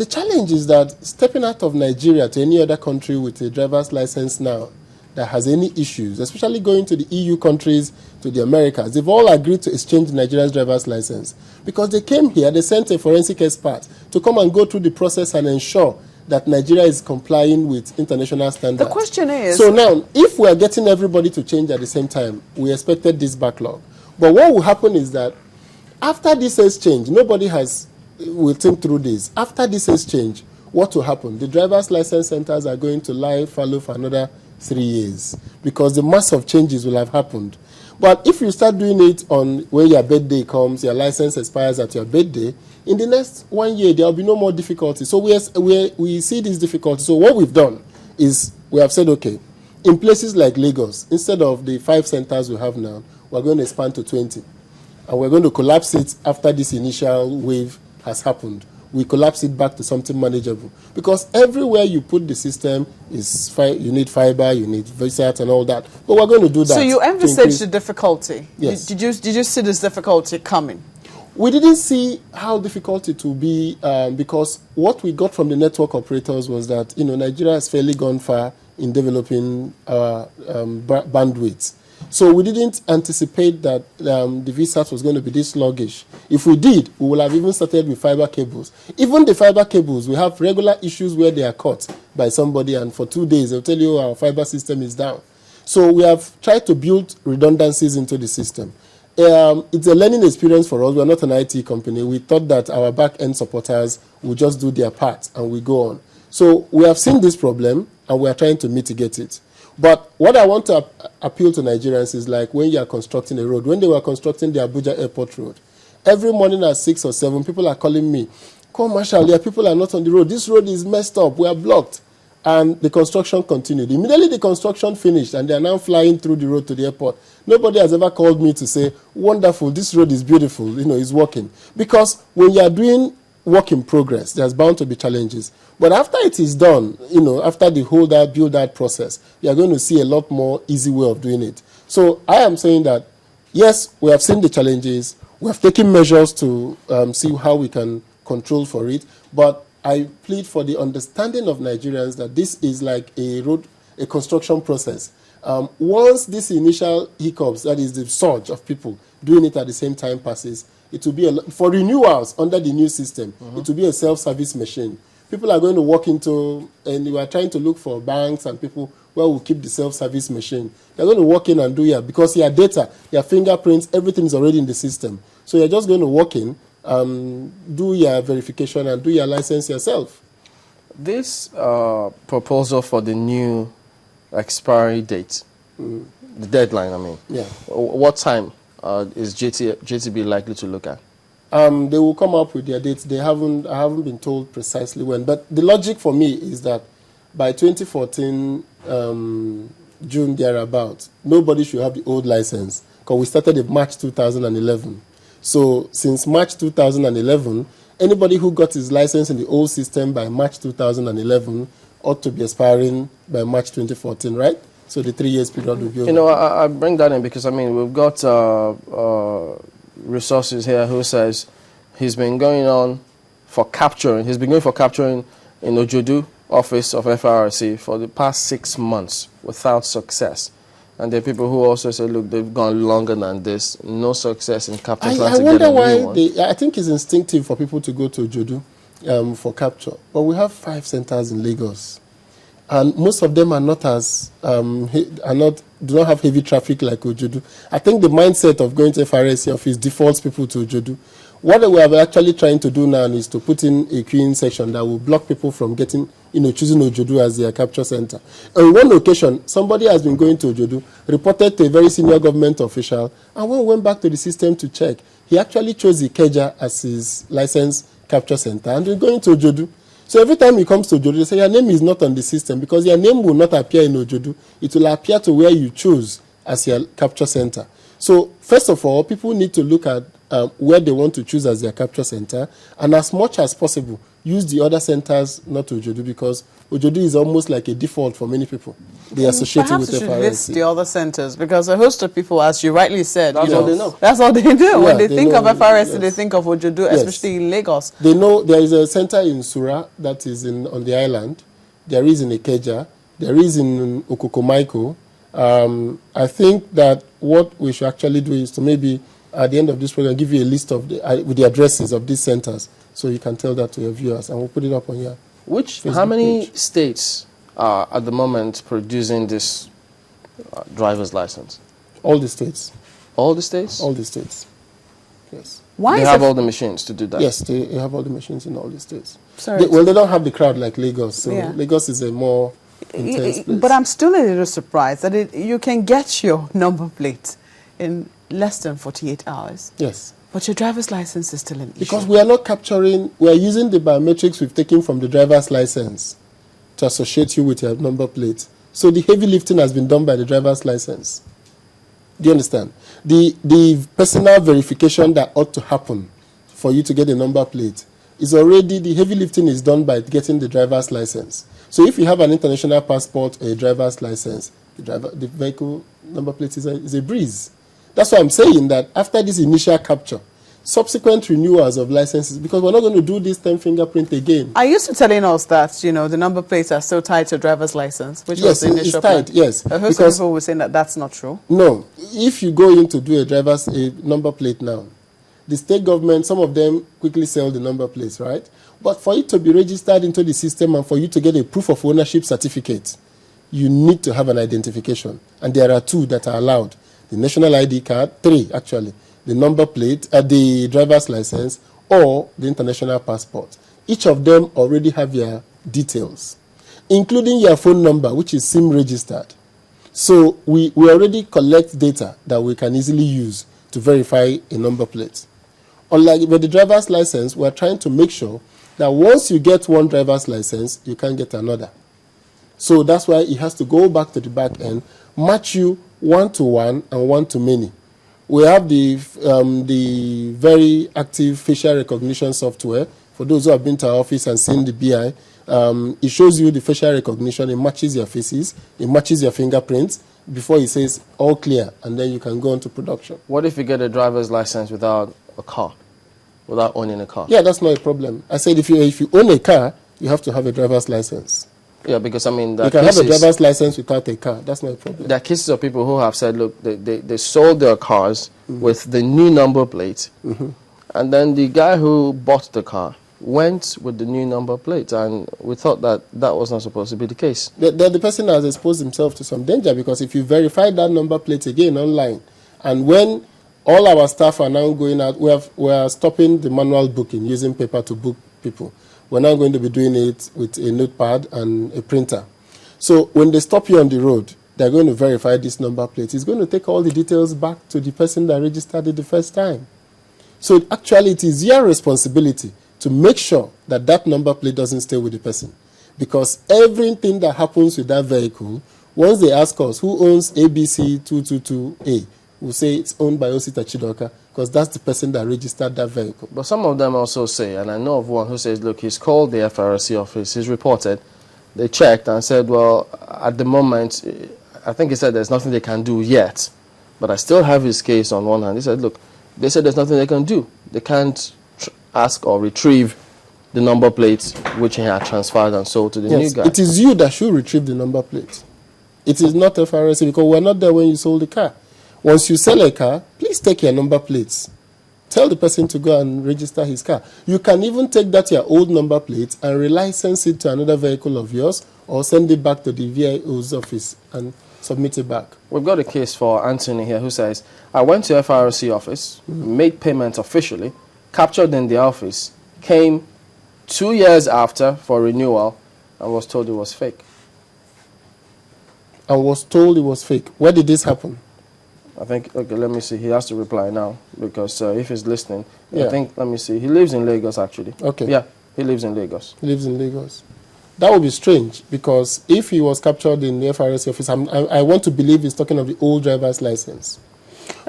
The challenge is that stepping out of Nigeria to any other country with a driver's license now that has any issues, especially going to the EU countries, to the Americas, they've all agreed to exchange Nigeria's driver's license. Because they came here, they sent a forensic expert to come and go through the process and ensure that Nigeria is complying with international standards. The question is... So now, if we are getting everybody to change at the same time, we expected this backlog. But what will happen is that after this exchange, nobody will think through this. After this exchange, what will happen? The driver's license centers are going to lie fallow for another 3 years because the mass of changes will have happened. But if you start doing it on when your birthday comes, your license expires at your birthday, in the next 1 year, there will be no more difficulty. So we see this difficulty. So what we've done is we have said, okay, in places like Lagos, instead of the 5 centers we have now, we're going to expand to 20. And we're going to collapse it after this initial wave has happened. We collapse it back to something manageable. Because everywhere you put the system, you need fiber, you need VSAT and all that. But we're going to do that. So you envisaged the difficulty. Yes. Did you see this difficulty coming? We didn't see how difficult it will be because what we got from the network operators was that Nigeria has fairly gone far in developing bandwidth. So we didn't anticipate that the VSAT was going to be this sluggish. If we did, we would have even started with fiber cables. Even the fiber cables, we have regular issues where they are caught by somebody, and for 2 days they'll tell you our fiber system is down. So we have tried to build redundancies into the system. It's a learning experience for us. We're not an IT company. We thought that our back-end supporters would just do their part and we go on. So we have seen this problem and we are trying to mitigate it. But what I want to appeal to Nigerians is like when you are constructing a road. When they were constructing the Abuja Airport Road, every morning at 6 or 7, people are calling me, "Come, Marshal, yeah, people are not on the road. This road is messed up. We are blocked." And the construction continued. Immediately the construction finished and they are now flying through the road to the airport. Nobody has ever called me to say, "Wonderful, this road is beautiful, it's working." Because when you are doing work in progress, there's bound to be challenges. But after it is done, after the whole build-out process, you are going to see a lot more easy way of doing it. So I am saying that, yes, we have seen the challenges. We have taken measures to see how we can control for it. But I plead for the understanding of Nigerians that this is like a construction process. Once this initial hiccups, that is the surge of people doing it at the same time passes, it will be for renewals under the new system. It will be a self-service machine. People are going to walk into, and we are trying to look for banks and people where we'll keep the self-service machine. They're going to walk in and do it because your data, your fingerprints, everything is already in the system. So you're just going to walk in, do your verification and do your license yourself. This proposal for the new expiry date, the deadline, I mean. Yeah. What time is JTB likely to look at? They will come up with their dates. I haven't been told precisely when. But the logic for me is that by 2014, June thereabout, nobody should have the old license because we started in March 2011. So since March 2011, anybody who got his license in the old system by March 2011 ought to be expiring by March 2014, right? So the 3 years period will be over. I bring that in because, we've got resources here who says he's been going for capturing in Ojodu office of FRC for the past 6 months without success. And there are people who also say, look, they've gone longer than this, no success in capturing. I wonder why I think it's instinctive for people to go to Ojodu for capture. But we have 5 centers in Lagos. And most of them are not do not have heavy traffic like Ojodu. I think the mindset of going to FRSC office defaults people to Ojodu. What we are actually trying to do now is to put in a queuing section that will block people from getting, choosing Ojodu as their capture center. On one occasion, somebody has been going to Ojodu, reported to a very senior government official, and when we went back to the system to check, he actually chose Ikeja as his license capture center, and we're going to Ojodu. So every time he comes to Ojodu, they say your name is not on the system because your name will not appear in Ojodu. It will appear to where you choose as your capture center. So first of all, people need to look at where they want to choose as their capture center, and as much as possible, use the other centers, not Ojodu, because Ojodu is almost like a default for many people. They associate it with Perhaps you should list FRSC. the other centers, because a host of people, as you rightly said, That's all they know. That's all they know. When Yeah, they think of know, FRSC, yes. they think of Ojodu, Yes. especially in Lagos. They know there is a center in Sura that is on the island. There is in Ikeja. There is in Okokomaiko. I think that what we should actually do is to maybe at the end of this program give you a list of with the addresses of these centers, so you can tell that to your viewers, and we'll put it up on your How many page. states are at the moment producing this driver's license? All the states. All the states? All the states. Yes. Why They is have it? all the machines to do that. Yes, they have all the machines in all the states. Sorry. They don't have the crowd like Lagos, so Yeah. Lagos is a more intense place. But I'm still a little surprised that you can get your number plate in less than 48 hours, Yes. but your driver's license is still an issue. Because we are not capturing, we are using the biometrics we've taken from the driver's license to associate you with your number plate. So the heavy lifting has been done by the driver's license. Do you understand? The personal verification that ought to happen for you to get a number plate is already, the heavy lifting is done by getting the driver's license. So if you have an international passport or a driver's license, the vehicle number plate is a breeze. That's why I'm saying that after this initial capture, subsequent renewals of licenses, because we're not going to do this 10 fingerprint again. Are you still telling us that, the number plates are still tied to driver's license, which was Yes, the it's initial tied, plan? yes. A host of Because people were saying that that's not true. no, if you go in to do a number plate now, the state government, some of them quickly sell the number plates, right? But for it to be registered into the system and for you to get a proof of ownership certificate, you need to have an identification. And there are 2 that are allowed. The national ID card, 3 actually. The number plate, the driver's license, or the international passport. Each of them already have your details, including your phone number, which is SIM registered. So we already collect data that we can easily use to verify a number plate. Unlike with the driver's license, we're trying to make sure that once you get one driver's license, you can't get another. So that's why it has to go back to the back end, match you one-to-one and one-to-many. We have the very active facial recognition software. For those who have been to our office and seen the BI, it shows you the facial recognition. It matches your faces. It matches your fingerprints before it says all clear, and then you can go on to production. What if you get a driver's license without a car, without owning a car? Yeah, that's not a problem. I said if you own a car, you have to have a driver's license. Yeah, because there You are can have a cases, driver's license without a car. That's not a problem. there are cases of people who have said, look, they sold their cars with the new number plate, and then the guy who bought the car went with the new number plate, and we thought that was not supposed to be the case. The person has exposed himself to some danger, because if you verify that number plate again online, and when all our staff are now going out, we are stopping the manual booking, using paper to book people. We're now going to be doing it with a notepad and a printer. So when they stop you on the road, they're going to verify this number plate. It's going to take all the details back to the person that registered it the first time. So actually, it is your responsibility to make sure that that number plate doesn't stay with the person. Because everything that happens with that vehicle, once they ask us who owns ABC 222A, we'll say it's owned by Osita Chidoka, because that's the person that registered that vehicle. But some of them also say, and I know of one who says, look, he's called the FRSC office, he's reported, they checked and said, well, at the moment, I think he said there's nothing they can do yet, but I still have his case on one hand. He said, look, they said there's nothing they can do. They can't ask or retrieve the number plates which he had transferred and sold to the new guy. It is you that should retrieve the number plate. It is not FRSC, because we're not there when you sold the car. Once you sell a car, please take your number plates. Tell the person to go and register his car. You can even take that your old number plate and relicense it to another vehicle of yours, or send it back to the VIO's office and submit it back. We've got a case for Anthony here who says, I went to FRSC office, made payment officially, captured in the office, came 2 years after for renewal, and was told it was fake. And was told it was fake. Where did this happen? I think, okay, let me see. He has to reply now, because if he's listening, Yeah. I think, let me see. He lives in Lagos, actually. Okay. Yeah, he lives in Lagos. He lives in Lagos. That would be strange, because if he was captured in the FRSC office, I want to believe he's talking of the old driver's license.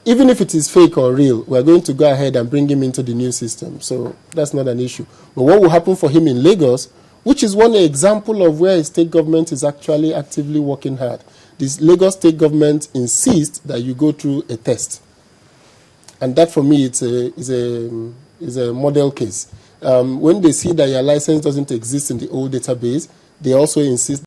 Even if it is fake or real, we're going to go ahead and bring him into the new system. So that's not an issue. But what will happen for him in Lagos, which is one example of where a state government is actually actively working hard. This Lagos state government insists that you go through a test. And that, for me, is a model case. When they see that your license doesn't exist in the old database, they also insist